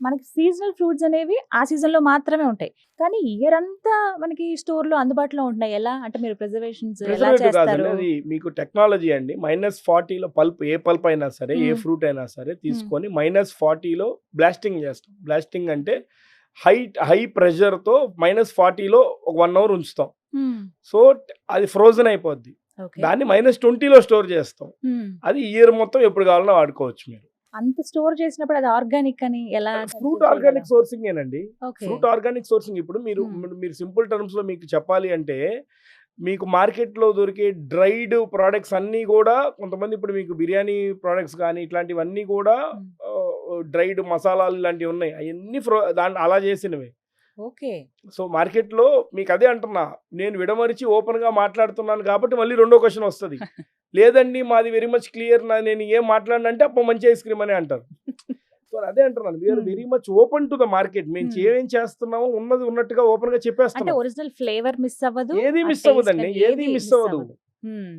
మనకి seasonal fruits అనేవి ఆ సీజన్ లో మాత్రమే ఉంటాయి. కానీ ఇయర్ అంతా మనకి స్టోర్ లో అందుబాటులో ఉంటున్నాయి. ఎలా అంటే మీరు ప్రిజర్వేషన్స్ ఎలా ప్రిజర్వేటివ్ కాదండి, చేస్తారు? అది మీకు టెక్నాలజీ అండి. -40లో పల్ప్, ఏ పల్ప్ అయినా సరే, ఏ హ్మ్. ఫ్రూట్ అయినా సరే తీసుకొని -40లో బ్లాస్టింగ్ చేస్తాం. బ్లాస్టింగ్ అంటే హై ప్రెషర్‌తో -40లో ఒక 1 అవర్ ఉంచుతాం. హ్మ్. సో, అది ఫ్రోజన్ అయిపోద్ది. ఓకే. దాన్ని -20లో స్టోర్ చేస్తాం. హ్మ్. అది ఇయర్ మొత్తం ఎప్పుడు కావాలన్నా వాడుకోవచ్చు మీరు. అంత స్టోర్ చేసినప్పుడు అది ఆర్గానిక్ అని ఎలా ఫ్రూట్ కన్సిడర్ చేయగలం? ఆర్గానిక్ సోర్సింగేనండి. ఓకే. Fruit organic sourcing. ఇప్పుడు మీరు సింపుల్ టర్మ్స్‌లో మీకు చెప్పాలి అంటే, మీకు మార్కెట్‌లో దొరికే డ్రైడ్ ప్రొడక్ట్స్ అన్నీ గూడా కొంతమంది, ఇప్పుడు మీకు బిర్యానీ ప్రొడక్ట్స్ గానీ ఇట్లాంటివన్నీ గూడా హ్మ్. డ్రైడ్ మసాలాలు ఇలాంటివి ఉన్నాయి. అయన్నీ దాన్ని అలా చేసినవే. ఓకే. సో, మార్కెట్‌లో మీకదే అంటున్నా. నేను విడమరిచి ఓపెన్‌గా మాట్లాడుతున్నాను కాబట్టి మళ్ళీ రెండో క్వెషన్ వస్తది. లేదండి మాది వెరీ మచ్ క్లియర్, నేను ఏం మాట్లాడనంటే అప్పుడు మంచి ఐస్ క్రీమ్ అనే అంటారు. సో, అదే అంటున్నాను. వి ఆర్ హ్మ్. Very much open to the market. మేము హ్మ్. ఏమేం చేస్తున్నామో ఉన్నది ఉన్నట్టుగా ఓపెన్‌గా అంటే చెప్పేస్తున్నాం. ఒరిజినల్ ఫ్లేవర్ మిస్ అవ్వదు. ఏది ఆ మిస్ టేస్ట్ అవ్వదండి. అని ఏది ఏది మిస్ మిస్ అవ్వదు. అవ్వదు. హ్మ్.